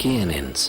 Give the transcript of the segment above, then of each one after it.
KNNs,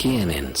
KNNs,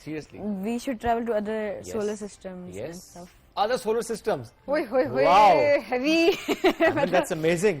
Seriously, we should travel to other solar systems and stuff. Other solar systems. Wow, heavy. That's amazing.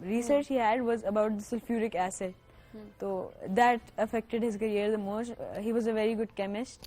research he had was about the sulfuric acid. So that affected his career the most. He was a very good chemist,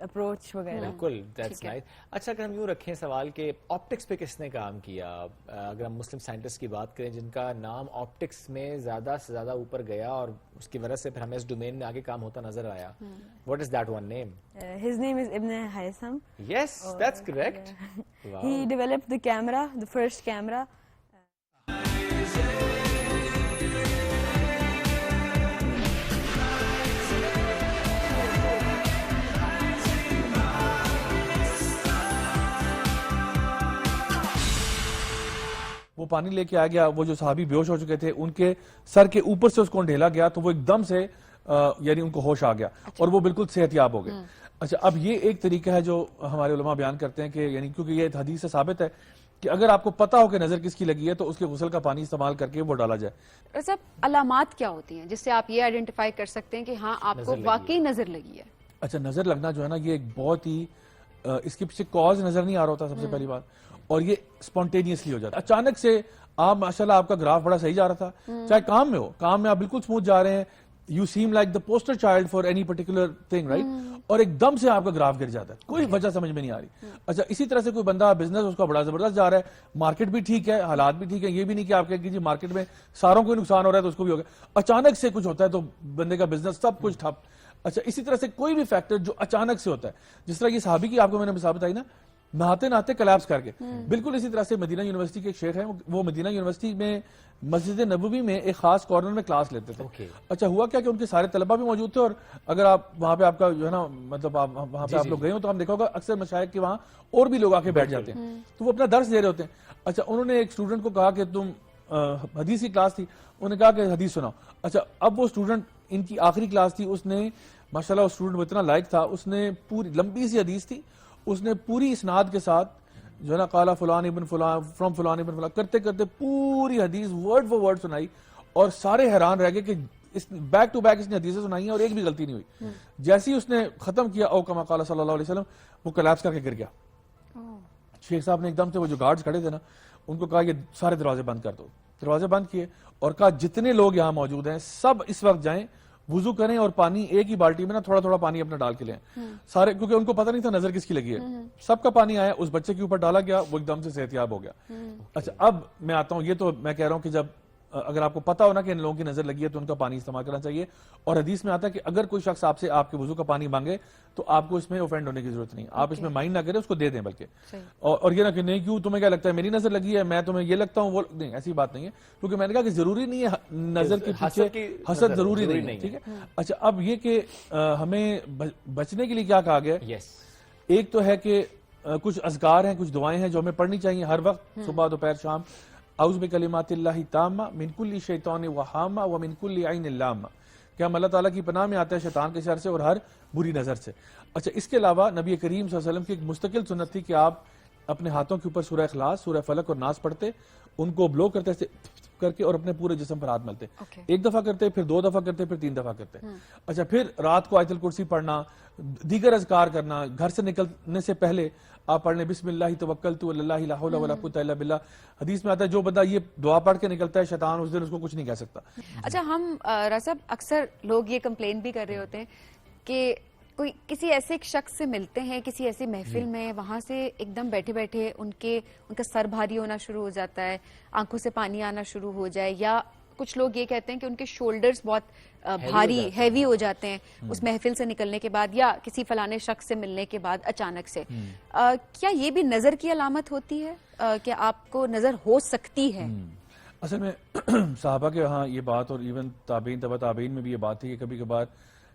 approach وغیرہ. بالکل that's nice. اچھا اگر ہم یوں رکھیں سوال کہ optics پہ کس نے کام کیا, اگر ہم مسلم سائنٹسٹ کی بات کریں جن کا نام آپٹکس میں زیادہ سے زیادہ اوپر گیا اور اس کی وجہ سے پھر ہمیں اس ڈومین میں آگے کام ہوتا نظر آیا, what is that one name? His name is Ibn Haytham. Yes, that's correct. Wow. He developed the camera, the first camera. وہ پانی لے کے آ گیا, وہ جو صحابی بیہوش ہو چکے تھے ان کے سر کے اوپر سے اس کو ڈھیلا گیا تو وہ ایک دم سے یعنی ان کو ہوش آ گیا اور وہ بالکل صحت یاب ہو گئے. اچھا اب یہ ایک طریقہ ہے جو ہمارے علماء بیان کرتے ہیں کہ یعنی کیونکہ یہ حدیث سے ثابت ہے کہ اگر آپ کو پتا ہو کہ نظر کس کی لگی ہے تو اس کے غسل کا پانی استعمال کر کے وہ ڈالا جائے. صاحب علامات کیا ہوتی ہیں جس سے آپ یہ آئیڈینٹیفائی کر سکتے ہیں کہ ہاں آپ کو واقعی نظر لگی ہے؟ اچھا نظر لگنا جو ہے نا یہ ایک بہت ہی اس کے پیچھے کاز نظر نہیں آ رہا ہوتا سب سے پہلی بات, اور یہ اسپونٹینیسلی ہو جاتا ہے اچانک سے. آپ ماشاءاللہ آپ کا گراف بڑا صحیح جا رہا تھا, چاہے کام میں ہو, کام میں آپ بالکل سموتھ جا رہے ہیں, you same like the poster child for any particular thing right, اور ایک دم سے آپ کا گراف گر جاتا ہے, کوئی وجہ سمجھ میں نہیں آ رہی. اچھا اسی طرح سے کوئی بندہ بزنس اس کا بڑا زبردست جا رہا ہے, مارکیٹ بھی ٹھیک ہے, حالات بھی ٹھیک ہے, یہ بھی نہیں کہ آپ کہیں کہ جی مارکیٹ میں ساروں کو نقصان ہو رہا ہے تو اس کو بھی ہو گیا, اچانک سے کچھ ہوتا ہے تو بندے کا بزنس سب کچھ ٹھپ. اچھا اسی طرح سے کوئی بھی فیکٹر جو اچانک سے ہوتا ہے, جس طرح یہ صحابی کی آپ کو میں نے مثال بتائی نا, نہاتے نہاتے کلیپس کر کے, بالکل اسی طرح سے مدینہ یونیورسٹی کے ایک شیخ ہیں, وہ مدینہ یونیورسٹی میں مسجد نبوی میں ایک خاص کارنر میں کلاس لیتے تھے. اچھا ہوا کیا کہ ان کے سارے طلبہ بھی موجود تھے, اور اگر آپ وہاں پہ آپ کا جو ہے نا مطلب وہاں پہ آپ لوگ گئے ہو تو ہم دیکھا ہوگا اکثر مشائخ کے وہاں اور بھی لوگ آ کے بیٹھ جاتے ہیں تو وہ اپنا درس دے رہے ہوتے ہیں. اچھا انہوں نے ایک اسٹوڈنٹ کو کہا کہ تم حدیث کی کلاس تھی, انہوں نے کہا کہ حدیث سناؤ. اچھا اب وہ اسٹوڈنٹ ان کی آخری کلاس تھی, اس نے ماشاءاللہ وہ اسٹوڈنٹ اتنا لائق تھا, اس نے پوری لمبی سی حدیث تھی, اس نے پوری اسناد کے ساتھ جو ہے نا قال فلان ابن فلان فرام فلان ابن فلان کرتے کرتے پوری حدیث ورڈ فور ورڈ سنائی, اور سارے حیران رہ گئے کہ بیک ٹو بیک اس نے حدیثیں سنائی ہیں اور ایک بھی غلطی نہیں ہوئی. جیسے ہی اس نے ختم کیا او کما قال صلی اللہ علیہ وسلم, وہ کلیپس کر کے گر گیا. شیخ صاحب نے ایک دم سے وہ جو گارڈز کھڑے تھے نا ان کو کہا یہ سارے دروازے بند کر دو, دروازے بند کیے اور کہا جتنے لوگ یہاں موجود ہیں سب اس وقت جائیں وضو کریں اور پانی ایک ہی بالٹی میں نا تھوڑا تھوڑا پانی اپنا ڈال کے لیں سارے, کیونکہ ان کو پتہ نہیں تھا نظر کس کی لگی ہے. سب کا پانی آیا, اس بچے کے اوپر ڈالا گیا, وہ ایک دم سے صحت یاب ہو گیا. اچھا اب میں آتا ہوں, یہ تو میں کہہ رہا ہوں کہ جب اگر آپ کو پتا ہو نا کہ ان لوگوں کی نظر لگی ہے تو ان کا پانی استعمال کرنا چاہیے, اور حدیث میں آتا ہے کہ اگر کوئی شخص آپ سے آپ کے وضو کا پانی مانگے تو آپ کو اس میں اوفینڈ ہونے کی ضرورت نہیں, آپ اس میں مائنڈ نہ کریں, اس کو دے دیں بلکہ, اور یہ نہ کہ نہیں کیوں تمہیں کیا لگتا ہے میری نظر لگی ہے میں تمہیں یہ لگتا ہوں, وہ نہیں, ایسی بات نہیں ہے, کیونکہ میں نے کہا کہ ضروری نہیں ہے نظر کے پیچھے حسد ضروری نہیں ہے, ٹھیک ہے. اچھا اب یہ کہ ہمیں بچنے کے لیے کیا کہا گیا, ایک تو ہے کہ کچھ اذکار ہیں, کچھ دعائیں ہیں جو ہمیں پڑھنی چاہیے ہر وقت, صبح دوپہر شام. اعوذ بکلمات اللہ التامہ من کل شیطان وہامہ ومن کل عین لامہ, کہ ہم اللہ تعالیٰ کی پناہ میں آتے ہیں شیطان کے شر سے اور ہر بری نظر سے. اچھا اس کے علاوہ نبی کریم صلی اللہ علیہ وسلم کی ایک مستقل سنت تھی کہ آپ اپنے ہاتھوں کے اوپر سورہ اخلاص, سورہ فلق اور ناس پڑھتے, ان کو بلو کرتے کر کے اور اپنے پورے جسم پر ہاتھ ملتے, ایک دفعہ کرتے, پھر 2 دفعہ کرتے, پھر 3 دفعہ کرتے. اچھا پھر رات کو آیت الکرسی پڑھنا, دیگر اذکار کرنا, گھر سے نکلنے سے پہلے آپ پڑھ لیں بسم اللہ توکلت علی اللہ لا حول ولا قوۃ الا باللہ. حدیث میں آتا ہے جو بندہ یہ دعا پڑھ کے نکلتا ہے شیطان اس دن اس کو کچھ نہیں کہہ سکتا. اچھا ہم راسب اکثر لوگ یہ کمپلین بھی کر رہے ہوتے ہیں کہ کوئی کسی ایسے شخص سے ملتے ہیں کسی ایسی محفل میں, وہاں سے ایک دم بیٹھے بیٹھے ان کا سر بھاری ہونا شروع ہو جاتا ہے, آنکھوں سے پانی آنا شروع ہو جائے, یا کچھ لوگ یہ کہتے ہیں کہ ان کے شولڈرز بہت بھاری ہیوی ہو جاتے ہیں اس محفل سے نکلنے کے بعد یا کسی فلانے شخص سے ملنے کے بعد اچانک سے. کیا یہ بھی نظر کی علامت ہوتی ہے کہ آپ کو نظر ہو سکتی ہے؟ اصل میں صحابہ کے ہاں یہ بات, اور ایون تابعین تبع تابعین میں بھی یہ بات تھی کہ کبھی کبھار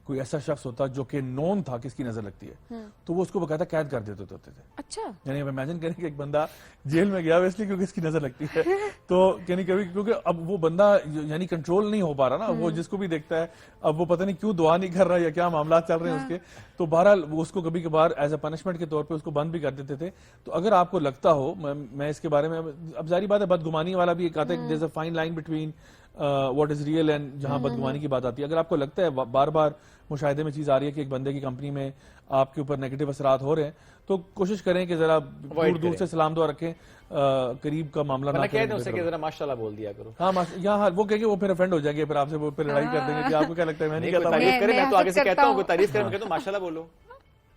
کوئی ایسا شخص ہوتا جو کہ نون تھا کس کی نظر لگتی ہے تو وہ اس کو باقاعدہ قید کر دیتے ہوتے تھے. اچھا یعنی اب امیجن کریں کہ ایک بندہ جیل میں گیا اس لیے کیونکہ اس کی نظر لگتی ہے, تو یعنی کبھی کیونکہ اب وہ بندہ یعنی کنٹرول نہیں ہو پا رہا نا, وہ جس کو بھی دیکھتا ہے اب وہ پتہ نہیں کیوں دعا نہیں کر رہا یا کیا معاملات چل رہے ہیں اس کے, تو بہرحال وہ اس کو کبھی کبھار ایز اے پنشمنٹ کے طور پہ اس کو بند بھی کر دیتے تھے. تو اگر آپ کو لگتا ہو, میں اس کے بارے میں, اب ظاہری بات ہے بدگمانی والا بھی ایک آتا ہے, there's a fine line between what is real and جہاں بدگمانی کی بات آتی ہے. اگر آپ کو لگتا ہے بار بار مشاہدے میں چیز آ رہی ہے کہ ایک بندے کی کمپنی میں آپ کے اوپر نیگیٹو اثرات ہو رہے ہیں تو کوشش کریں کہ ذرا دور سے سلام دعا رکھیں, قریب کا معاملہ نہ کریں, اسے کہ ذرا ماشاءاللہ بول دیا کرو. ہاں یہاں وہ کہیں گے وہ پھر افینڈ ہو جائیں گے, پھر آپ سے وہ پھر لڑائی کر دیں گے کہ آپ کو کیا لگتا ہے, میں نہیں کہتا تعریف کریں, میں تو آگے سے کہتا ہوں کوئی تعریف کریں, میں کہتا ہوں ماشاءاللہ بولو.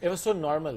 It was so normal.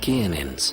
KNNs,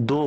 2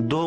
2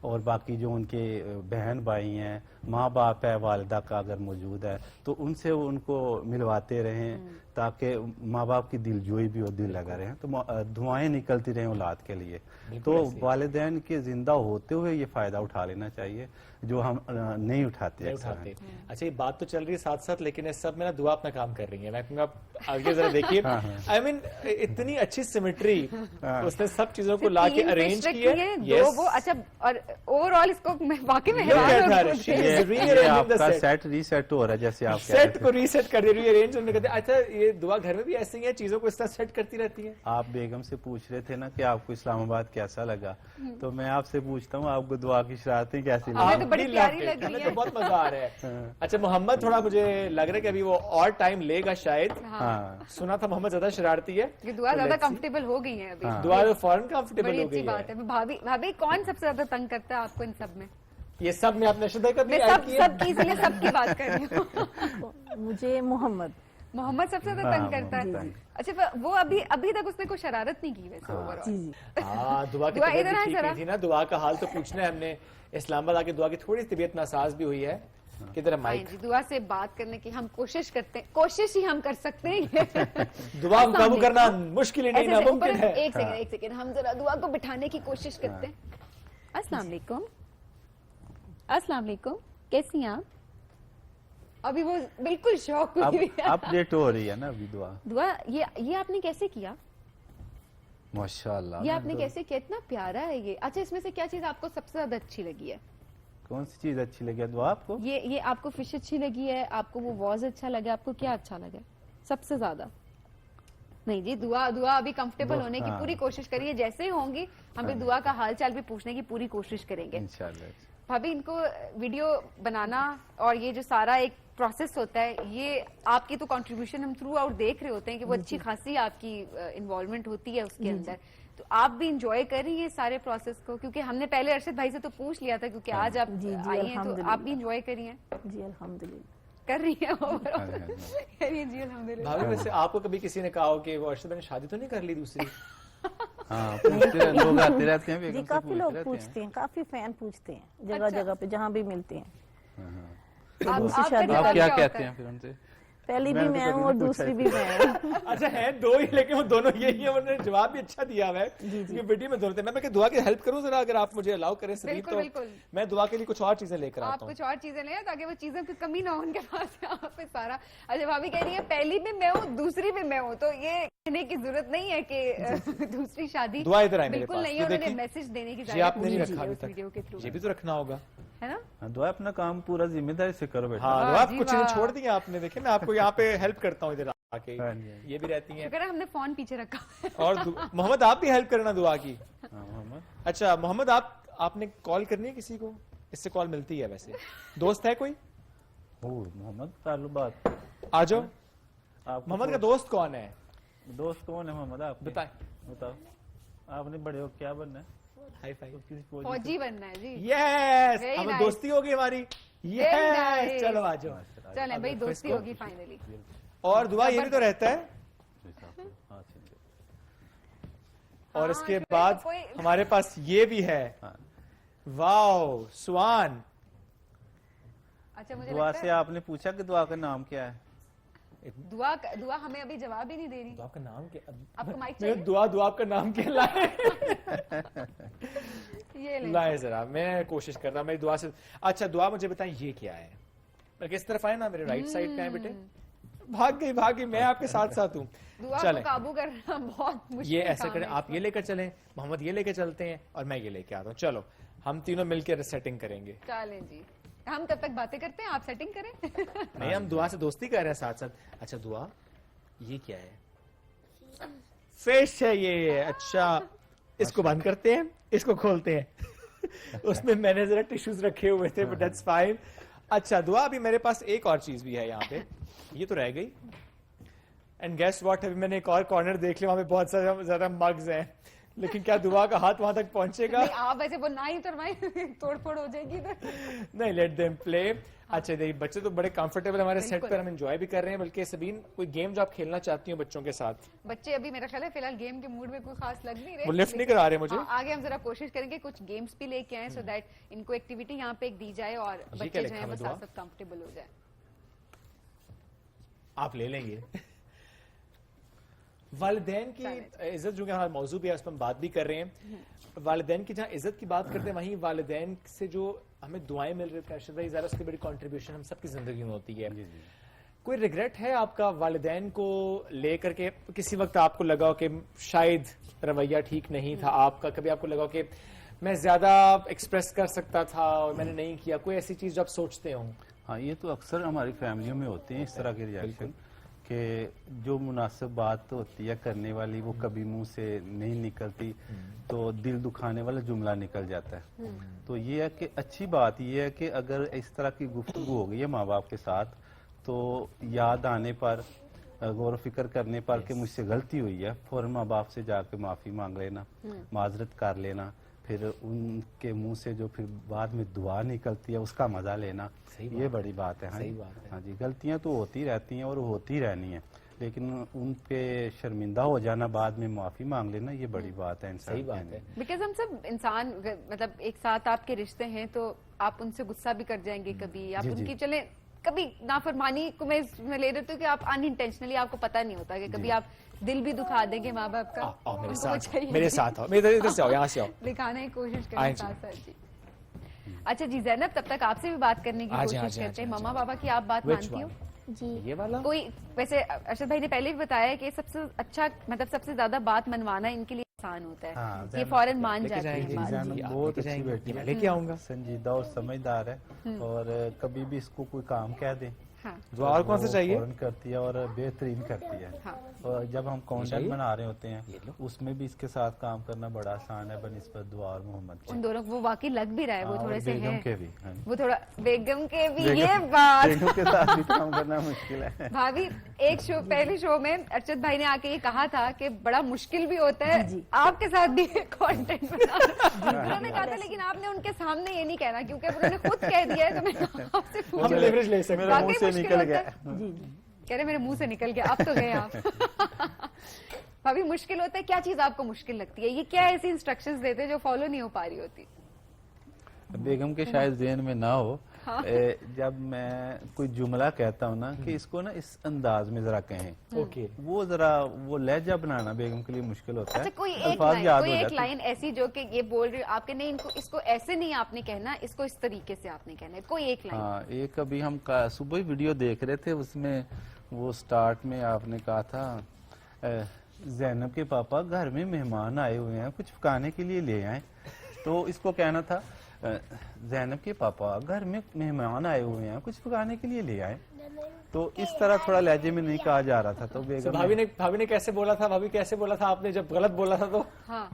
اور باقی جو ان کے بہن بھائی ہیں، ماں باپ ہے، والدہ کا اگر موجود ہے تو ان سے ان کو ملواتے رہیں تاکہ ماں باپ کی دلجوئی بھی ہو، دل لگا رہے، تو دعائیں نکلتی رہیں اولاد کے لیے. تو والدین کے زندہ ہوتے ہوئے یہ فائدہ اٹھا لینا چاہیے جو ہم نہیں اٹھاتے. اچھا یہ بات تو چل رہی ہے ساتھ ساتھ، لیکن اس سب میں نا دعا اپنا کام کر رہی ہے. میں کہوں گا آگے ذرا دیکھیے، آئی مین اتنی اچھی سیمیٹری اس نے سب چیزوں کو لا کے ارینج کی ہے. اچھا اور اوور آل اس کو واقعی میں آپ کا سیٹ ریسیٹ ہو رہا ہے، جیسے آپ سیٹ کو ریسیٹ کر ری ارینج کرتے. اچھا یہ دعا گھر میں بھی ایسے ہی ہے، چیزوں کو اس طرح سیٹ کرتی رہتی ہے. آپ بیگم سے پوچھ رہے تھے نا کہ آپ کو اسلام آباد کیسا لگا، تو میں آپ سے پوچھتا ہوں آپ کو دعا کی شرارتیں کیسی لگی؟ بڑی پیاری لگ رہی ہمیں تو بہت مزہ آ رہا ہے. اچھا محمد تھوڑا مجھے لگ رہا ہے کہ ابھی وہ اور ٹائم لے گا شاید. سنا تھا محمد زیادہ شرارتی ہے. دعا زیادہ کمفرٹیبل ہو گئی ہے ابھی. دعا فوراً کمفرٹیبل بڑی ہو گئی اچھی بات ہے. بھابھی کون سب سے زیادہ تنگ کرتا ہے آپ کو ان سب میں؟ یہ سب میں آپ نے شدہ کر دیا سب کی، اس لیے سب کی بات کر رہی ہوں. مجھے محمد سب سے زیادہ تنگ کرتا ہے. اچھا وہ ابھی تک اس نے کوئی شرارت نہیں کی ویسے اوور آل. دعا کی طبیعت ٹھیک نہیں تھی نا. دعا کا حال تو پوچھنا ہے ہم نے. اسلام آباد آ کے دعا کی تھوڑی طبیعت ناساز بھی ہوئی ہے. کدھر مائک؟ دعا سے بات کرنے کی ہم کوشش کرتے ہیں، کوشش ہی ہم کر سکتے ہیں. دعا قابو کرنا مشکل ہی نہیں، ناممکن ہے. ایک سیکنڈ ہم ذرا دعا کو بٹھانے کی کوشش کرتے ہیں. السلام علیکم. السلام علیکم، کیسی ہیں آپ؟ ابھی وہ بالکل شوق ہوئی ہے. اپڈیٹ ہو رہی ہے نا ابھی دعا. یہ آپ نے کیسے کیا؟ ماشاءاللہ یہ آپ نے کیسے کیا؟ اتنا پیارا ہے یہ. اچھا اس میں سے کیا چیز آپ کو سب سے زیادہ اچھی لگی ہے؟ کون سی چیز اچھی لگی ہے دعا آپ کو؟ یہ آپ کو فش اچھی لگی ہے، آپ کو وہ واز اچھا لگا، آپ کو کیا اچھا لگا سب سے زیادہ؟ نہیں جی دعا ابھی کمفرٹیبل ہونے کی پوری کوشش کریے. جیسے ہی ہوں گی ہم بھی دعا کا حال چال بھی پوچھنے کی پوری کوشش کریں گے انشاءاللہ. بھابھی ان کو ویڈیو بنانا اور یہ جو سارا ایک پروسیس ہوتا ہے، یہ آپ کی تو کنٹریبیوشن ہم تھرو آؤٹ دیکھ رہے ہوتے ہیں کہ وہ اچھی خاصی آپ کی انوالومنٹ ہوتی ہے اس کے اندر. تو آپ بھی انجوائے کر رہی ہیں سارے پروسیس کو؟ کیونکہ ہم نے پہلے ارشد بھائی سے تو پوچھ لیا تھا کیونکہ آج آپ آئی ہیں تو آپ بھی انجوائے کر رہی ہیں؟ جی الحمدللہ کر رہی ہیں. جی الحمدللہ. بھابھی ویسے آپ کو کبھی کسی نے کہا ہو کہ وہ ارشد بھائی نے شادی تو نہیں کر لی دوسری؟ لوگ آتے رہتے ہیں. جی کافی لوگ پوچھتے ہیں، کافی فین پوچھتے ہیں جگہ جگہ پہ جہاں بھی ملتے ہیں. آپ کیا کہتے ہیں پھر ان سے؟ پہلی بھی میں ہوں اور دوسری بھی میں ہوں. اچھا ہے دو ہی، لیکن وہ دونوں یہی ہیں. انہوں نے جواب بھی اچھا دیا ہوا ہے کہ ویڈیو میں دونوں تھے. میں کہ دعا کی ہیلپ کروں ذرا، اگر آپ مجھے الاؤ کریں سبیر، تو میں دعا کے لیے کچھ اور چیزیں لے کر آتا ہوں. آپ کچھ اور چیزیں لیں تاکہ وہ چیزیں کی کمی نہ ہو ان کے پاس. یہاں پہ سارا. اچھا بھابھی کہہ رہی ہے پہلی بھی میں ہوں دوسری بھی میں ہوں، تو یہ کہنے کی ضرورت نہیں ہے کہ دوسری شادی دعا ادھر آئے میرے بالکل پاس. نہیں ہے. انہوں نے میسج دینے کی ضرورت آپ نے نہیں رکھا ابھی تک، یہ بھی تو رکھنا ہوگا ہے نا. دعا اپنا کام پورا ذمہ داری سے کرو بیٹا. ہاں دعا کچھ نہیں چھوڑ دیا آپ نے. دیکھیں میں آپ کو یہاں پہ ہیلپ کرتا ہوں ادھر آ کے. یہ بھی رہتی ہیں. شکر ہے ہم نے فون پیچھے رکھا. اور محمد آپ بھی ہیلپ کرنا دعا کی. اچھا محمد آپ نے کال کرنی ہے کسی کو؟ اس سے کال ملتی ہے ویسے. دوست ہے کوئی؟ محمد تعلقات آ جاؤ. محمد کا دوست کون ہے؟ دوست کون ہے محمد آپ؟ بتاؤ. آپ نے بڑے ہو کیا بننا ہے؟ فوجی بننا ہے جی. یس ہم دوستی ہوگی ہماری. یس چلو آ جاؤ. چلیں بھائی دوستی ہوگی فائنلی. اور دعا یہ بھی تو رہتا ہے. اور اس کے بعد ہمارے پاس یہ بھی ہے. واو سوان. اچھا مجھے دعا سے آپ نے پوچھا کہ دعا کا نام کیا ہے؟ دعا ہمیں ابھی جواب ہی نہیں دے رہی. دعا کا نام کیا؟ آپ کو مائک چاہیے؟ دعا آپ کا نام کیا لائے ذرا. میں کوشش کر رہا ہوں میری دعا سے. اچھا دعا مجھے بتائیں یہ کیا ہے؟ میں کس طرف آئے نا؟ میرے رائٹ سائڈ پہ آئے بیٹے. بھاگ گئی میں آپ کے ساتھ ہوں. دعا کو قابو کرنا بہت مشکل. یہ ایسا کریں آپ یہ لے کر چلیں، محمد یہ لے کے چلتے ہیں اور میں یہ لے کے آتا ہوں. چلو ہم تینوں مل کے سیٹنگ کریں گے. چلیں جی ہم تب تک باتیں کرتے ہیں، آپ سیٹنگ کریں. نہیں ہم دعا سے دوستی کر رہے ہیں ساتھ ساتھ. اچھا دعا یہ کیا ہے؟ فش ہے یہ. اچھا اس کو بند کرتے ہیں، اس کو کھولتے ہیں. اس میں میں نے ذرا ٹیشوز رکھے ہوئے تھے بٹ دیٹس فائن. اچھا دعا ابھی میرے پاس ایک اور چیز بھی ہے یہاں پہ. یہ تو رہ گئی. اینڈ گیس واٹ، ابھی میں نے ایک اور کارنر دیکھ لیا، وہاں پہ بہت زیادہ مگز ہیں. لیکن کیا دعا کا ہاتھ وہاں تک پہنچے گا؟ آپ ایسے وہ نہ ہی توڑ پھوڑ ہو جائے گی. نہیں لیٹ دیم پلے. اچھا دیکھیے بچے تو بڑے کمفرٹیبل ہمارے سیٹ پر، ہم انجوائے بھی کر رہے ہیں. بلکہ سبین کوئی گیم جو آپ کھیلنا چاہتی ہوں بچوں کے ساتھ؟ بچے ابھی میرا خیال ہے فی الحال گیم کے موڈ میں کوئی خاص لگ نہیں رہے. وہ لفٹ نہیں کرا رہے مجھے. آگے ہم ذرا کوشش کریں گے کچھ گیمز بھی لے کے آئیں سو دیٹ ان کو ایکٹیویٹی یہاں پہ ایک دی جائے اور بچے جو ہیں وہ ساتھ ساتھ کمفرٹیبل ہو جائے. آپ لے لیں گے. والدین کی عزت جو کہ ہمارا موضوع بھی ہے اس پر ہم بات بھی کر رہے ہیں. والدین کی جہاں عزت کی بات کرتے ہیں وہیں والدین سے جو ہمیں دعائیں مل رہی ہیں ارشد بھائی ذرا اس کی بڑی کنٹریبیوشن ہم سب کی زندگی میں ہوتی ہے. کوئی ریگریٹ ہے آپ کا والدین کو لے کر کے؟ کسی وقت آپ کو لگا ہو کہ شاید رویہ ٹھیک نہیں تھا آپ کا، کبھی آپ کو لگا ہو کہ میں زیادہ ایکسپریس کر سکتا تھا اور میں نے نہیں کیا، کوئی ایسی چیز جو آپ سوچتے ہوں؟ ہاں یہ تو اکثر ہماری فیملیوں میں ہوتے ہیں اس طرح کے ریئیکشن کہ جو مناسب بات ہوتی ہے کرنے والی وہ کبھی منہ سے نہیں نکلتی تو دل دکھانے والا جملہ نکل جاتا ہے. تو یہ ہے کہ اچھی بات یہ ہے کہ اگر اس طرح کی گفتگو ہو گئی ہے ماں باپ کے ساتھ تو یاد آنے پر غور و فکر کرنے پر کہ مجھ سے غلطی ہوئی ہے فوراً ماں باپ سے جا کے معافی مانگ لینا، معذرت کر لینا، پھر ان کے منہ سے جو پھر بعد میں دعا نکلتی ہے اس کا مزہ لینا، یہ بڑی بات ہے. ہاں جی غلطیاں تو ہوتی رہتی ہیں اور ہوتی رہنی ہیں، لیکن ان پہ شرمندہ ہو جانا بعد میں معافی مانگ لینا یہ بڑی بات ہے. صحیح بات ہے. بیکاز ہم سب انسان مطلب ایک ساتھ آپ کے رشتے ہیں تو آپ ان سے غصہ بھی کر جائیں گے کبھی، آپ ان کی چلیں کبھی نافرمانی کو میں لے رہی ہوں کہ آپ ان انٹینشنلی آپ کو پتہ نہیں ہوتا کہ کبھی آپ دل بھی دکھا دیں گے ماں باپ کا. میرے ساتھ ادھر سے آؤ، یہاں سے آؤ، دکھانے کی کوشش کریں ساتھ ساتھ. جی اچھا جی زینب تب تک آپ سے بھی بات کرنے کی کوشش کرتے ہیں. ماما بابا کی آپ بات مانتی ہو؟ جی یہ والا کوئی ویسے ارشد بھائی نے پہلے بھی بتایا کہ سب سے اچھا مطلب سب سے زیادہ بات منوانا ان کے لیے آسان ہوتا ہے، یہ فوراً مان جاتے ہیں. بہت اچھی بیٹی ہے، لے کے آؤں گا، سنجیدہ اور سمجھدار ہے اور کبھی بھی اس کو کوئی کام کہہ دیں دعا اور کون سے چاہیے فوراً کرتی ہے اور بہترین کرتی ہے. اور جب ہم کانٹینٹ بنا رہے ہوتے ہیں اس میں بھی اس کے ساتھ کام کرنا بڑا آسان ہے بنسبت دعا اور محمد کے. ان دونوں وہ واقعی لگ بھی رہا ہے وہ تھوڑے سے بیگم ہیں کے بھی وہ تھوڑا بیگم کے بھی یہ بات بیگم کے ساتھ بھی کام کرنا مشکل ہے. بھابھی ایک شو پہلے شو میں ارشد بھائی نے آ کے یہ کہا تھا کہ بڑا مشکل بھی ہوتا ہے آپ کے ساتھ بھی کانٹینٹ بنانا. انہوں نے کہا تھا لیکن آپ نے ان کے سامنے یہ نہیں کہنا کیونکہ انہوں نے خود کہہ دیا ہے تو میں آپ سے ہم لیوریج لے سکتے ہیں. نکل گیا کہہ رہے میرے منہ سے نکل گیا، اب تو گئے آپ. بھابھی مشکل ہوتا ہے، کیا چیز آپ کو مشکل لگتی ہے؟ یہ کیا ایسی انسٹرکشنز دیتے جو فالو نہیں ہو پا رہی ہوتی؟ بیگم کے شاید ذہن میں نہ ہو جب میں کوئی جملہ کہتا ہوں نا کہ اس کو نا اس انداز میں ذرا کہیں وہ ذرا وہ لہجہ بنانا بیگم کے لیے مشکل ہوتا ہے. اچھا کوئی ایک لائن ایسی جو کہ یہ بول رہی آپ کے نہیں اس کو ایسے نہیں آپ نے کہنا، اس کو اس طریقے سے آپ نے کہنا ہے، کوئی ایک لائن. ہاں ایک ابھی ہم صبح ہی ویڈیو دیکھ رہے تھے اس میں وہ سٹارٹ میں آپ نے کہا تھا زینب کے پاپا گھر میں مہمان آئے ہوئے ہیں کچھ پکانے کے لیے لے آئیں، تو اس کو کہنا تھا زینب کے پاپا گھر میں مہمان آئے ہوئے ہیں کچھ پکانے کے لیے لے آئیں. تو اس طرح تھوڑا لہجے میں نہیں کہا جا رہا تھا. تو بھابھی نے کیسے بولا تھا؟ بھابھی کیسے بولا تھا آپ نے جب غلط بولا تھا تو؟ ہاں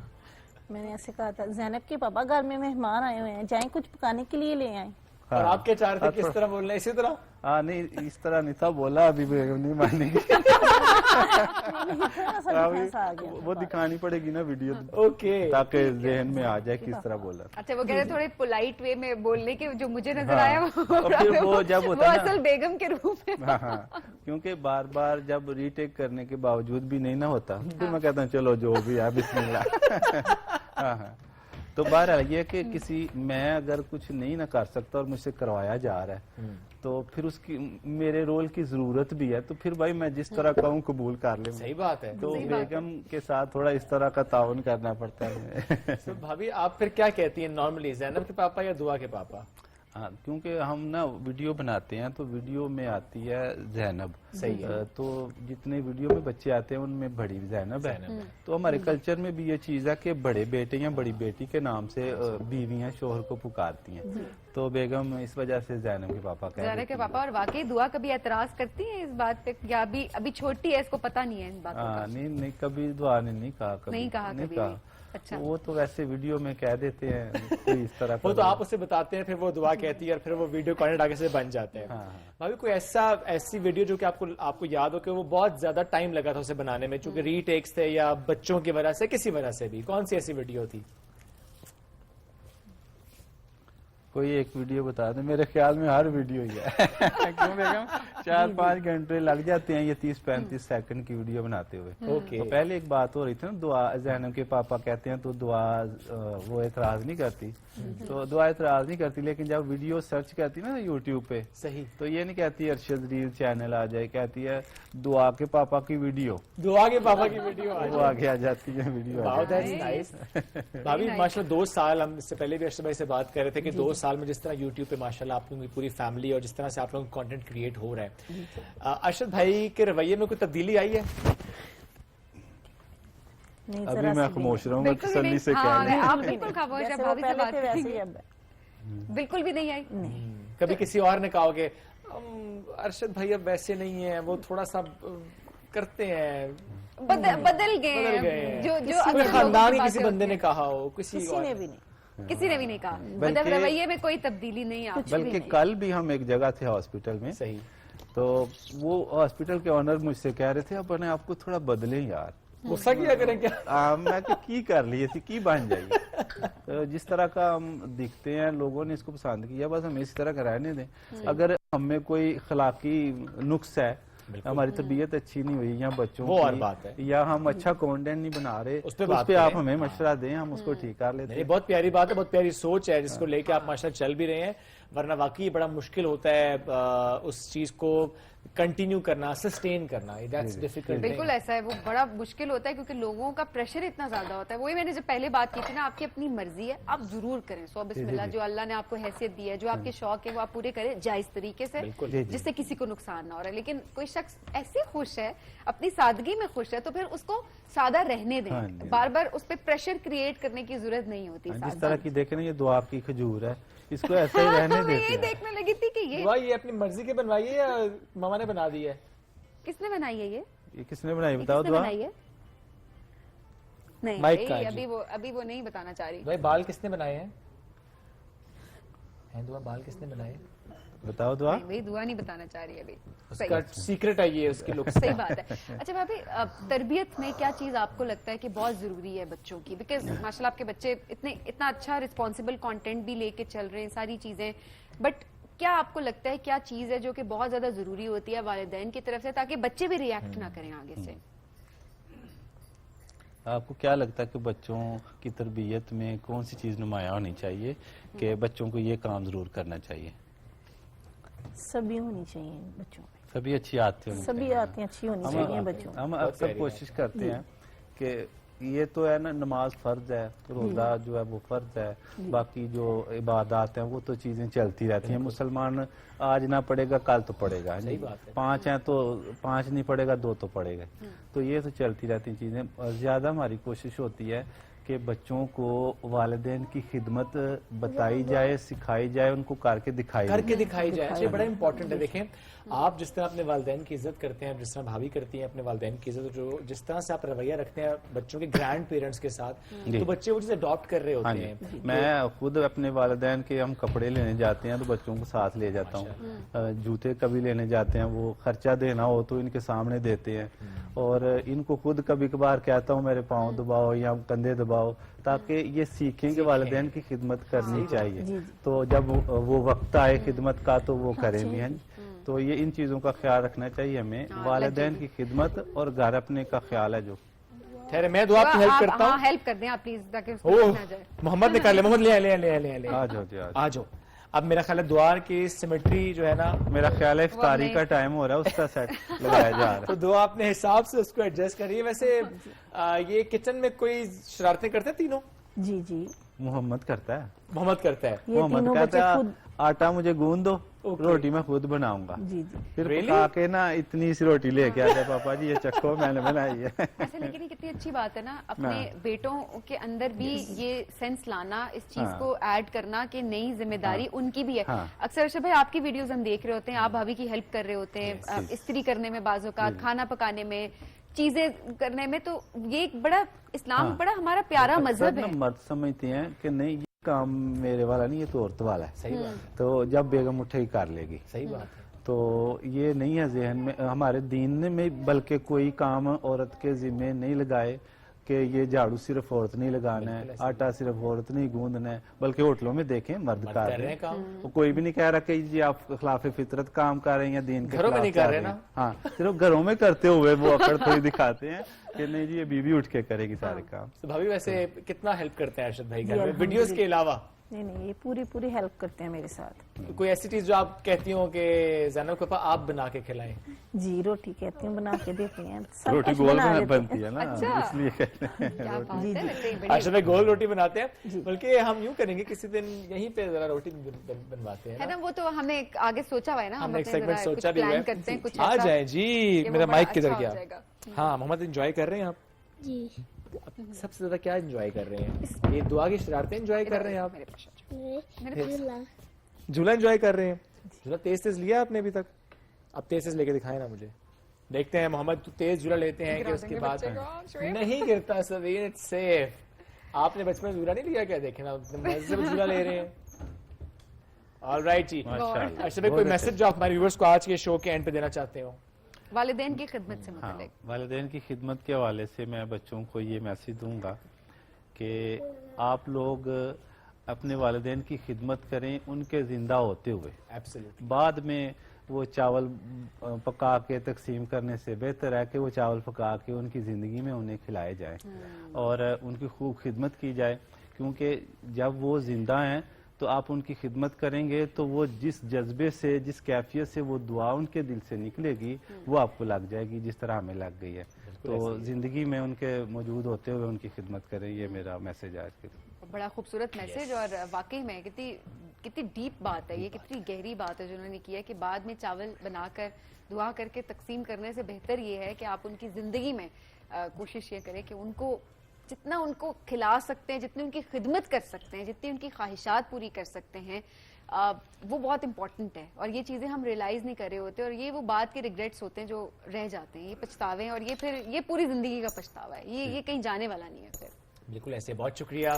میں نے ایسے کہا تھا زینب کے پاپا گھر میں مہمان آئے ہوئے ہیں جائیں کچھ پکانے کے لیے لے آئیں. اور آپ کیا چاہ رہے تھے کس طرح بولنا؟ اسی طرح؟ ہاں نہیں اس طرح نہیں تھا بولا، ابھی بیگم نہیں ماننے گی. وہ دکھانی پڑے گی نا ویڈیو تاکہ ذہن میں آ جائے کس طرح بولا. اچھا وہ کہہ رہے تھوڑے پولائٹ وے میں بولنے کے جو مجھے نظر آیا وہ جب ہوتا ہے اصل بیگم کے روپ میں. ہاں کیونکہ بار بار جب ری ٹیک کرنے کے باوجود بھی نہیں نہ ہوتا پھر میں کہتا ہوں چلو جو بھی ہے بسم اللہ. ہاں ہاں تو بہرحال یہ کہ کسی میں اگر کچھ نہیں نہ کر سکتا اور مجھ سے کروایا جا رہا ہے تو پھر اس کی میرے رول کی ضرورت بھی ہے تو پھر بھائی میں جس طرح کہوں قبول کر لوں. صحیح بات ہے. تو بیگم کے ساتھ تھوڑا اس طرح کا تعاون کرنا پڑتا ہے. بھابھی آپ پھر کیا کہتی ہیں نارملی، زینب کے پاپا یا دعا کے پاپا؟ ہاں کیونکہ ہم نا ویڈیو بناتے ہیں تو ویڈیو میں آتی ہے زینب. صحیح. تو جتنے ویڈیو میں بچے آتے ہیں ان میں بڑی زینب ہے. تو ہمارے کلچر میں بھی یہ چیز ہے کہ بڑے بیٹے یا بڑی بیٹی کے نام سے بیویاں شوہر کو پکارتی ہیں. تو بیگم اس وجہ سے زینب کے پاپا کہتے ہیں. زینب کے پاپا. اور واقعی دعا کبھی اعتراض کرتی ہیں اس بات پہ یا ابھی چھوٹی ہے اس کو پتہ نہیں ہے ان باتوں کا؟ نہیں کبھی دعا نے نہیں کہا. نہیں کہا کبھی. اچھا وہ تو ویسے ویڈیو میں کہہ دیتے ہیں اس طرح. وہ تو آپ اسے بتاتے ہیں پھر وہ دعا کہتی ہے اور پھر وہ ویڈیو کانٹینٹ آگے سے بن جاتے ہیں. بھابھی کوئی ایسی ویڈیو جو کہ آپ کو یاد ہو کہ وہ بہت زیادہ ٹائم لگا تھا اسے بنانے میں چونکہ ری ٹیکس تھے یا بچوں کی وجہ سے کسی وجہ سے بھی، کون سی ایسی ویڈیو تھی؟ کوئی ایک ویڈیو بتا دیں. میرے خیال میں ہر ویڈیو ہی ہے. کیوں بیگم 4-5 گھنٹے لگ جاتے ہیں یہ 30-35 سیکنڈ کی ویڈیو بناتے ہوئے. تو پہلے ایک بات ہو رہی تھی نا, دعا زینب کے پاپا کہتے ہیں تو دعا وہ اعتراض نہیں کرتی, تو دعا اعتراض نہیں کرتی, لیکن جب ویڈیو سرچ کرتی نا یوٹیوب پہ صحیح, تو یہ نہیں کہتی ارشد ریل چینل آ جائے, کہتی ہے دعا کے پاپا کی ویڈیو, دعا کے پاپا کی ویڈیو وہ آگے آ جاتی ہے ویڈیو. بھابھی ماشاءاللہ 2 سال, ہم اس سے پہلے بھی ارشد بھائی سے بات کر رہے تھے کہ 2 سال میں جس طرح یوٹیوب پہ ماشاءاللہ آپ لوگوں کی پوری فیملی اور جس طرح سے آپ لوگوں کا کانٹینٹ کریٹ ہو رہا ہے, ارشد بھائی کے رویے میں کوئی تبدیلی آئی ہے؟ ابھی میں خاموش رہوں گا, تسلی سے کہنا. آپ بالکل خاموش ہیں, بھابھی سے بات کریں گے. بالکل بھی نہیں آئی. کبھی کسی اور نے کہا کہ ارشد بھائی اب ویسے نہیں ہیں, وہ تھوڑا سا کرتے ہیں, بدل گئے ہیں, جو خاندان کے کسی بندے نے کہا ہو, کسی نے بھی نہیں, کسی نے بھی نہیں کہا, مطلب رویے میں کوئی تبدیلی نہیں آئی. بلکہ کل بھی ہم ایک جگہ تھے ہاسپٹل میں, صحیح, تو وہ ہاسپٹل کے آنر مجھ سے کہہ رہے تھے اپنے آپ کو تھوڑا بدلیں یار. غصہ کیا کریں کیا؟ میں کہ کی کر لیے تھی, کی بن جائیے. جس طرح کا ہم دکھتے ہیں لوگوں نے اس کو پسند کیا, بس ہمیں اسی طرح کا رہنے دیں. اگر ہم میں کوئی اخلاقی نقص ہے, ہماری طبیعت اچھی نہیں ہوئی یا بچوں وہ اور بات ہے, یا ہم اچھا کانٹینٹ نہیں بنا رہے, اس پہ آپ ہمیں مشورہ دیں, ہم اس کو ٹھیک کر لیتے ہیں. بہت پیاری بات ہے, بہت پیاری سوچ ہے جس کو لے کے آپ ماشاءاللہ چل بھی رہے ہیں, ورنہ واقعی بڑا مشکل ہوتا ہے اس چیز کو کنٹینیو کرنا, سسٹین کرنا. بالکل ایسا ہے, وہ بڑا مشکل ہوتا ہے کیونکہ لوگوں کا پریشر اتنا زیادہ ہوتا ہے. وہی میں نے جب پہلے بات کی تھی نا, آپ کی اپنی مرضی ہے, آپ ضرور کریں, سو بسم اللہ, جو اللہ نے آپ کو حیثیت دی ہے, جو آپ کے شوق ہے وہ آپ پورے کریں جائز طریقے سے, جس سے کسی کو نقصان نہ ہو رہا ہے. لیکن کوئی شخص ایسے خوش ہے, اپنی سادگی میں خوش ہے, تو پھر اس کو سادہ رہنے دیں, بار بار اس پہ پریشر کریٹ کرنے کی ضرورت نہیں ہوتی. جس طرح کی دیکھیں نا, یہ دعا کی کھجور ہے, اس کو ایسے ہی رہنے دیتے ہیں. دیکھنے لگی تھی کہ یہ اپنی مرضی کے بنوائی ہے یا ماما نے بنا دی ہے؟ کس نے بنائی ہے یہ کس نے بنائی بتاؤ دعا؟ نہیں, ابھی وہ نہیں بتانا چاہ رہی. بھائی بال کس نے بنائے ہیں؟ دعا بال کس نے بنائے؟ بتاؤ دعا. نہیں, دعا نہیں بتانا چاہ رہی ابھی, اس کا سیکرٹ ہے یہ, اس کی لک. صحیح بات ہے. اچھا بھابھی, تربیت میں کیا چیز آپ کو لگتا ہے کہ بہت ضروری ہے بچوں کی, بیکاز ماشاءاللہ آپ کے بچے اتنا اچھا رسپانسبل کانٹینٹ بھی لے کے چل رہے ہیں, ساری چیزیں, بٹ کیا آپ کو لگتا ہے کیا چیز ہے جو کہ بہت زیادہ ضروری ہوتی ہے والدین کی طرف سے, تاکہ بچے بھی ریئیکٹ نہ کریں آگے سے؟ آپ کو کیا لگتا ہے کہ بچوں کی تربیت میں کون سی چیز نمایاں ہونی چاہیے کہ بچوں کو یہ کام ضرور کرنا چاہیے؟ سبھی ہونی چاہیے بچوں میں, سبھی اچھی عادتیں, سبھی عادتیں اچھی ہونی چاہیے بچوں. ہم اکثر کوشش کرتے ہیں کہ یہ تو ہے نا, نماز فرض ہے, روزہ جو ہے وہ فرض ہے, باقی جو عبادات ہیں وہ تو چیزیں چلتی رہتی ہیں. مسلمان آج نہ پڑھے گا کل تو پڑھے گا, 5 ہیں تو 5 نہیں پڑھے گا 2 تو پڑھے گا, تو یہ تو چلتی رہتی چیزیں. زیادہ ہماری کوشش ہوتی ہے کہ بچوں کو والدین کی خدمت بتائی جائے, سکھائی جائے, ان کو کر کے دکھائی جائے. یہ بڑا امپورٹنٹ ہے. دیکھیں آپ جس طرح اپنے والدین کی عزت کرتے ہیں, جس طرح بھابھی کرتی ہیں اپنے والدین کی عزت, جو جس طرح سے آپ رویہ رکھتے ہیں بچوں کے گرینڈ پیرنٹس کے ساتھ, تو بچے وہ چیز اڈاپٹ کر رہے ہوتے ہیں. میں خود اپنے والدین کے, ہم کپڑے لینے جاتے ہیں تو بچوں کو ساتھ لے جاتا ہوں, جوتے کبھی لینے جاتے ہیں, وہ خرچہ دینا ہو تو ان کے سامنے دیتے ہیں, اور ان کو خود کبھی کبھار کہتا ہوں میرے پاؤں دباؤ یا کندھے دباؤ, تاکہ یہ سیکھیں کہ والدین کی خدمت کرنی چاہیے. تو جب وہ وقت آئے خدمت کا تو وہ کریں بھی ہیں. تو یہ ان چیزوں کا خیال رکھنا چاہیے ہمیں, والدین کی خدمت اور گھر اپنے کا خیال ہے. جو ٹھہرے میں دعا کی ہیلپ کرتا ہوں, ہیلپ کر دیں آپ پلیز, تاکہ اس کو نہ جائے. محمد نے کر لیا, محمد لے آ جاؤ. اب میرا خیال ہے دعا کی سیمیٹری جو ہے نا, میرا خیال ہے افطاری کا ٹائم ہو رہا ہے, اس کا سیٹ لگایا جا رہا ہے, تو دعا اپنے حساب سے اس کو ایڈجسٹ کریے. ویسے یہ کچن میں کوئی شرارتیں کرتے ہیں تینوں؟ جی محمد کرتا ہے, محمد کہتا ہے آٹا مجھے گوند دو, روٹی میں خود بناؤں گا. پھر پکا کے نا اتنی سی روٹی لے کے آتا ہے, پاپا جی یہ چکھو میں نے بنائی ہے. ایسا, لیکن یہ کتنی اچھی بات ہے نا, اپنے بیٹوں کے اندر بھی یہ سینس لانا, اس چیز کو ایڈ کرنا کہ نئی ذمہ داری ان کی بھی ہے. اکثر ارشد بھائی آپ کی ویڈیوز ہم دیکھ رہے ہوتے ہیں, آپ بھابھی کی ہیلپ کر رہے ہوتے ہیں, استری کرنے میں, بعض اوقات کھانا پکانے میں, چیزیں کرنے میں, تو یہ ایک بڑا اسلام بڑا ہمارا پیارا مذہب ہے. مرد سمجھتے ہیں کہ نہیں یہ کام میرے والا نہیں, یہ تو عورت والا ہے, تو جب بیگم اٹھے ہی کر لے گی. صحیح بات ہے. تو یہ نہیں ہے ذہن میں ہمارے دین میں, بلکہ کوئی کام عورت کے ذمہ نہیں لگائے کہ یہ جھاڑو صرف عورت نہیں لگانا ہے, آٹا صرف عورت نہیں گوندنا ہے, بلکہ ہوٹلوں میں دیکھیں مرد کر رہے ہیں. وہ کوئی بھی نہیں کہہ رہا کہ جی آپ خلاف فطرت کام کر رہے ہیں یا دین کے خلاف کر رہے ہیں. ہاں صرف گھروں میں کرتے ہوئے وہ اکڑ تھوڑی دکھاتے ہیں کہ نہیں جی یہ بیوی اٹھ کے کرے گی سارے کام. بھابھی ویسے کتنا ہیلپ کرتے ہیں ارشد بھائی گھر میں ویڈیوز کے علاوہ؟ نہیں یہ پوری ہیلپ کرتے ہیں میرے ساتھ. کوئی ایسی چیز جو آپ کہتی ہوں کہ زینب کو آپ بنا کے کھلائیں؟ جی روٹی کہتی ہوں بنا کے دیتی ہیں. روٹی گول بنتی ہے نا اس لیے کہتے ہیں. ارشد بھائی گول روٹی بناتے ہیں, بلکہ ہم یوں کریں گے کسی دن یہیں پہ ذرا روٹی بنواتے ہیں نا. وہ تو ہم نے آگے سوچا ہوا ہے نا, ہم نے ایک سیگمنٹ سوچا بھی ہے. آ جائیں جی, میرا مائک کدھر گیا؟ ہاں محمد انجوائے کر رہے ہیں آپ؟ جی. سب سے زیادہ کیا انجوائے کر رہے ہیں؟ یہ دعا کی شرارتیں انجوائے کر رہے ہیں آپ؟ جھولا انجوائے کر رہے ہیں. جھولا تیز لیا آپ نے ابھی تک؟ اب تیز لے کے دکھائیں نا مجھے, دیکھتے ہیں محمد تو تیز جھولا لیتے ہیں کہ اس کے بعد نہیں گرتا. سبین اٹس سیف. آپ نے بچپن میں جھولا نہیں لیا کیا؟ دیکھیں نا مزے سے جھولا لے رہے ہیں. آلرائٹ جی, ارشد بھائی کوئی میسج جو آپ ہمارے ویورز کو آج کے شو کے اینڈ پہ دینا چاہتے ہو والدین کی خدمت سے متعلق؟ والدین کی خدمت کے حوالے سے میں بچوں کو یہ میسج دوں گا کہ آپ لوگ اپنے والدین کی خدمت کریں ان کے زندہ ہوتے ہوئے. بعد میں وہ چاول پکا کے تقسیم کرنے سے بہتر ہے کہ وہ چاول پکا کے ان کی زندگی میں انہیں کھلائے جائیں اور ان کی خوب خدمت کی جائے, کیونکہ جب وہ زندہ ہیں تو آپ ان کی خدمت کریں گے تو وہ جس جذبے سے, جس کیفیت سے وہ دعا ان کے دل سے نکلے گی وہ آپ کو لگ جائے گی جس طرح ہمیں لگ گئی ہے. تو زندگی میں ان کے موجود ہوتے ہوئے ان کی خدمت کریں, یہ میرا میسج ہے آج کے دن. بڑا خوبصورت میسج, اور واقعی میں کتنی ڈیپ بات ہے یہ, کتنی گہری بات ہے جو انہوں نے کی ہے کہ بعد میں چاول بنا کر دعا کر کے تقسیم کرنے سے بہتر یہ ہے کہ آپ ان کی زندگی میں کوشش یہ کریں کہ ان کو جتنا ان کو کھلا سکتے ہیں, جتنی ان کی خدمت کر سکتے ہیں, جتنی ان کی خواہشات پوری کر سکتے ہیں, وہ بہت امپورٹنٹ ہے. اور یہ چیزیں ہم ریلائز نہیں کر رہے ہوتے, اور یہ وہ بات کے ریگریٹس ہوتے ہیں جو رہ جاتے ہیں, یہ پچھتاوے ہیں, اور یہ پھر یہ پوری زندگی کا پچھتاوا ہے, یہ کہیں جانے والا نہیں ہے پھر. بالکل ایسے. بہت شکریہ,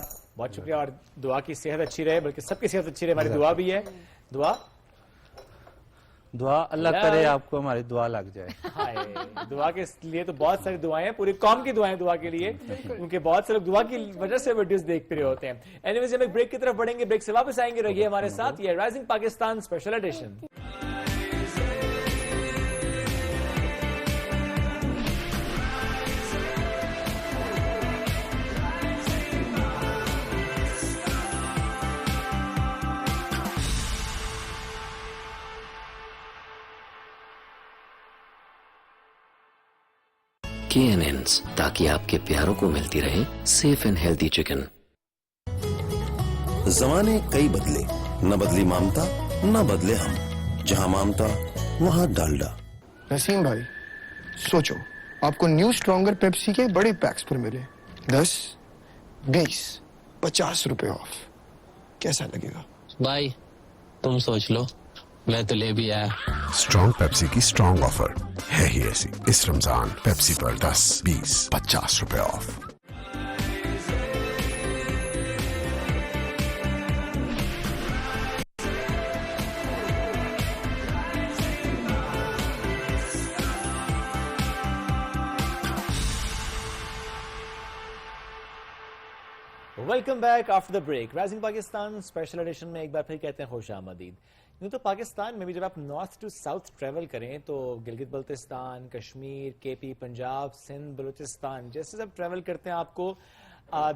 اور دعا کی صحت اچھی رہے, بلکہ سب کی صحت اچھی رہے. ہماری دعا بھی ہے. دعا اللہ کرے آپ کو ہماری دعا لگ جائے. دعا کے لیے تو بہت ساری دعائیں ہیں, پوری قوم کی دعائیں دعا کے لیے, کیونکہ بہت سے لوگ دعا کی وجہ سے ویڈیوز دیکھ رہے ہوتے ہیں. اینیویز ہم ایک بریک کی طرف بڑھیں گے, بریک سے واپس آئیں گے. رہیے ہمارے ساتھ, یہ rising Pakistan special edition. KNNs, تاکہ آپ کے پیاروں کو ملتی رہے سیف اینڈ ہیلدی چکن. زمانے کئی بدلے, نہ بدلی مامتا نہ بدلے ہم. جہاں مامتا وہاں ڈالڈا. نسیم بھائی سوچو, آپ کو نیو اسٹرانگر پیپسی کے بڑے پیکس پر ملے 10, 20, 50 روپے آف. کیسا لگے گا بھائی؟ تم سوچ لو, میں تو لے بھی آیا. اسٹرانگ پیپسی کی اسٹرانگ آفر ہے ہی ایسی. اس رمضان پیپسی پر 10, 20, 50 روپے off. Welcome back after the break. Rising Pakistan special edition میں ایک بار پھر کہتے ہیں خوش آمدید. یوں تو پاکستان میں بھی جب آپ نارتھ ٹو ساؤتھ ٹریول کریں تو گلگت بلتستان, کشمیر, KP, پنجاب, سندھ, بلوچستان جیسے سب ٹریول کرتے ہیں آپ کو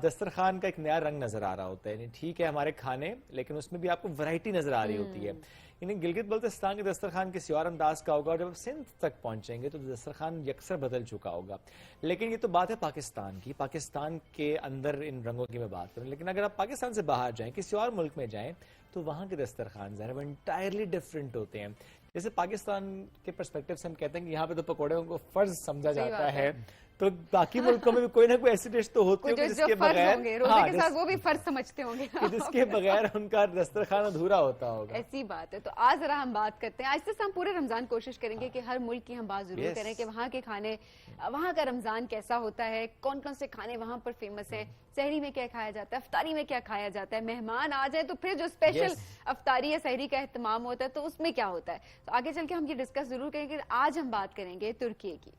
دسترخوان کا ایک نیا رنگ نظر آ رہا ہوتا ہے. ٹھیک ہے ہمارے کھانے, لیکن اس میں بھی آپ کو ورائٹی نظر آ رہی ہوتی ہے. یعنی گلگت بلتستان کے دسترخوان کسی اور انداز کا ہوگا, اور جب آپ سندھ تک پہنچیں گے تو دسترخوان یکسر بدل چکا ہوگا. لیکن یہ تو بات ہے پاکستان کی, پاکستان کے اندر ان رنگوں کی میں بات کروں. لیکن اگر آپ پاکستان سے باہر جائیں, کسی اور ملک میں جائیں, تو وہاں کے دسترخوان ظاہر وہ انٹائرلی ڈفرینٹ ہوتے ہیں. جیسے پاکستان کے پرسپیکٹیو سے ہم کہتے ہیں کہ یہاں پہ تو پکوڑوں کو فرض سمجھا جاتا ہے, تو باقی ملکوں میں بھی کوئی نہ کوئی ایسی ڈش تو ہوتی ہے جس کے بغیر وہ بھی فرض سمجھتے ہوں گے, جس کے بغیر ان کا دسترخوان ادھورا ہوتا ہوگا. ایسی بات ہے. تو آج ذرا ہم بات کرتے ہیں, آج سے ہم پورے رمضان کوشش کریں گے کہ ہر ملک کی ہم بات ضرور کریں کہ وہاں کے کھانے, وہاں کا رمضان کیسا ہوتا ہے, کون کون سے کھانے وہاں پر فیمس ہیں, سحری میں کیا کھایا جاتا ہے, افطاری میں کیا کھایا جاتا ہے, مہمان آ جائیں تو پھر جو اسپیشل افطاری یا سحری کا اہتمام ہوتا ہے تو اس میں کیا ہوتا ہے. تو آگے چل کے ہم یہ ڈسکس ضرور کریں گے. آج ہم بات کریں گے ترکی کی.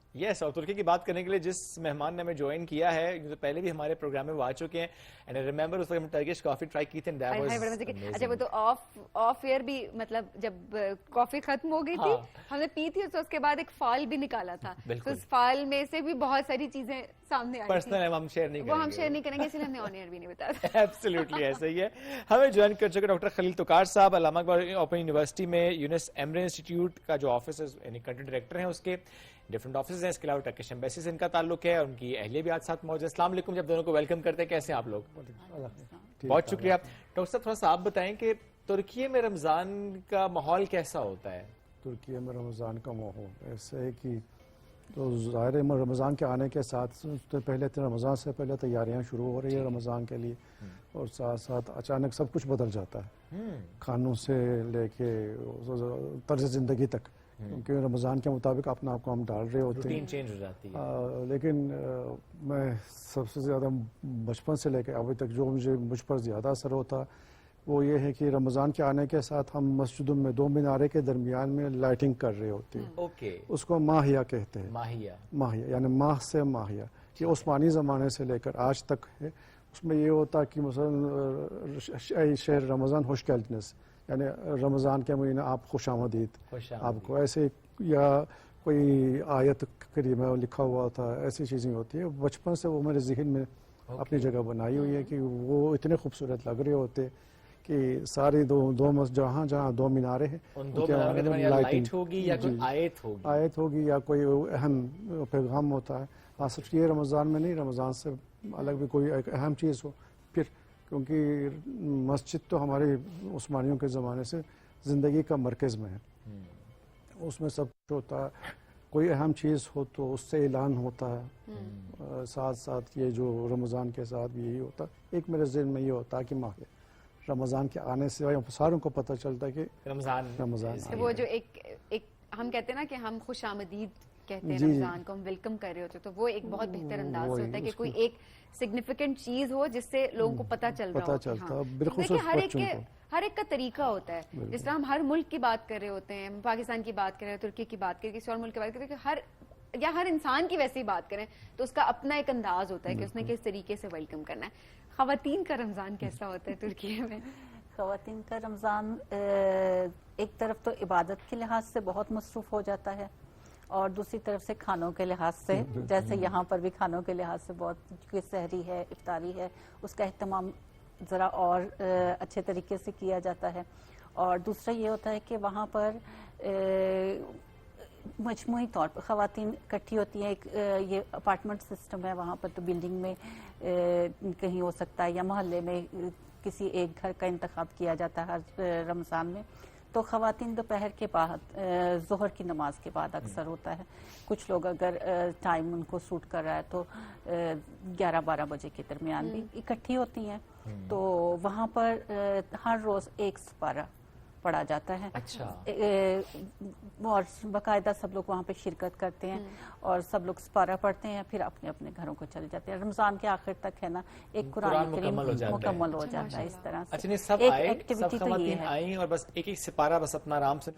اور ترکی کی بات کرنے کے لیے جس جس مہمان نے ہمیں جوائن کیا ہے جو پہلے بھی ہمارے پروگرام میں وہ آ چکے ہیں اینڈ آئی ریمبر اس وقت ہم ٹرکش کافی ٹرائی کی تھی. اچھا وہ تو آف ایئر بھی مطلب جب کافی ختم ہو گئی تھی ہم نے پی تھی تو اس کے بعد ایک فائل بھی نکالا تھا, تو اس فائل میں سے بھی بہت ساری چیزیں سامنے آئی پرسنل ہم شیئر نہیں کریں گے, وہ ہم شیئر نہیں کریں گے, اس لیے ہم نے آن ایئر بھی نہیں بتایا. ایبسلیوٹلی ایسا ہی ہے. ہمیں جوائن کر چکے ڈاکٹر خلیل توکار صاحب, علامہ اقبال اوپن یونیورسٹی میں یونس ایمرے انسٹیٹیوٹ کا جو آفس ہے یعنی کنٹری ڈائریکٹر ہیں, اس کے ڈفرنٹ آفسز ہیں. اس کے علاوہ ٹرکش ایمبیسی سے ان کا تعلق ہے, ان کی اہلیہ بھی آج ساتھ موجود ہے. السلام علیکم. جب دونوں کو ویلکم کرتے ہیں, کیسے ہیں آپ لوگ؟ بہت شکریہ. ڈاکٹر صاحب تھوڑا سا آپ بتائیں کہ ترکی میں رمضان کا ماحول کیسا ہوتا ہے؟ ترکی میں رمضان کا ماحول ایسے ہے کہ تو ظاہر رمضان کے آنے کے ساتھ پہلے رمضان سے پہلے تیاریاں شروع ہو رہی ہے رمضان کے لیے, اور ساتھ ساتھ اچانک سب کچھ بدل جاتا ہے, کھانوں سے لے کے طرز زندگی تک, کیونکہ رمضان کے مطابق اپنا آپ کو ہم ڈال رہے ہوتے ہیں, روٹین چینج ہو جاتی ہے. لیکن میں سب سے زیادہ بچپن سے لے کے ابھی تک جو مجھ پر زیادہ اثر ہوتا وہ یہ ہے کہ رمضان کے آنے کے ساتھ ہم مسجدوں میں 2 مینارے کے درمیان میں لائٹنگ کر رہے ہوتے ہیں. اس کو ماہیہ کہتے ہیں. ماہیہ یعنی ماہ سے ماہیہ, یہ عثمانی زمانے سے لے کر آج تک ہے. اس میں یہ ہوتا کہ مثلا شہر رمضان خوش کیلٹنس, یعنی رمضان کے مہینے آپ خوش آمدید, آپ کو ایسے یا کوئی آیت کریمہ لکھا ہوا تھا, ایسی چیزیں ہوتی ہیں. بچپن سے وہ میرے ذہن میں اپنی جگہ بنائی ہوئی ہے کہ وہ اتنے خوبصورت لگ رہے ہوتے کہ ساری جہاں 2 مینارے ہیں, لائٹ ہوگی یا کوئی آیت ہوگی یا کوئی اہم پیغام ہوتا ہے. صرف یہ رمضان میں نہیں, رمضان سے الگ بھی کوئی ایک اہم چیز ہو. پھر کیونکہ مسجد تو ہمارے عثمانیوں کے زمانے سے زندگی کا مرکز میں ہے, اس میں سب کچھ ہوتا ہے. کوئی اہم چیز ہو تو اس سے اعلان ہوتا ہے. ساتھ ساتھ یہ جو رمضان کے ساتھ بھی یہی ہوتا ہے. ایک میرے ذہن میں یہ ہوتا ہے کہ ماہ رمضان کے آنے سے ساروں کو پتہ چلتا ہے کہ رمضان وہ جو ایک ہم کہتے ہیں نا کہ ہم خوش آمدید کہتے ہیں رمضان کو, ہم ویلکم کر رہے ہوتے, تو وہ ایک بہت بہتر انداز ہوتا ہے کہ کوئی ایک سگنیفیکنٹ چیز ہو جس سے لوگوں کو پتہ چل رہا ہو. دیکھیے ہر ایک کا طریقہ ہوتا ہے. جس طرح ہم ہر ملک کی بات کر رہے ہوتے ہیں, پاکستان کی بات کر رہے ہیں, ترکی کی بات کر رہے ہیں, کسی اور ملک کی بات کر رہے ہیں, ہر انسان کی ویسے ہی بات کریں تو اس کا اپنا ایک انداز ہوتا ہے کہ اس نے کس طریقے سے ویلکم کرنا ہے. خواتین کا رمضان کیسا ہوتا ہے ترکی میں؟ خواتین کا رمضان ایک طرف تو عبادت کے لحاظ سے بہت مصروف ہو جاتا ہے, اور دوسری طرف سے کھانوں کے لحاظ سے, جیسے یہاں پر بھی کھانوں کے لحاظ سے بہت, کیونکہ سحری ہے, افطاری ہے, اس کا اہتمام ذرا اور اچھے طریقے سے کیا جاتا ہے. اور دوسرا یہ ہوتا ہے کہ وہاں پر مجموعی طور پر خواتین اکٹھی ہوتی ہیں. ایک یہ اپارٹمنٹ سسٹم ہے وہاں پر, تو بلڈنگ میں کہیں ہو سکتا ہے یا محلے میں کسی ایک گھر کا انتخاب کیا جاتا ہے ہر رمضان میں. تو خواتین دوپہر کے بعد, ظہر کی نماز کے بعد اکثر ہوتا ہے. کچھ لوگ اگر ٹائم ان کو سوٹ کر رہا ہے تو 11-12 بجے کے درمیان بھی اکٹھی ہوتی ہیں. تو وہاں پر ہر روز 1 سپارہ پڑھا جاتا ہے. اور باقاعدہ سب لوگ وہاں پہ شرکت کرتے ہیں اور سب لوگ سپارہ پڑھتے ہیں, پھر اپنے اپنے گھروں کو چلے جاتے ہیں. رمضان کے آخر تک ہے نا ایک قرآن کریم مکمل ہو جاتا ہے. اس طرح سے سب خواتین آئیں اور بس ایک سپارہ بس اپنا آرام سے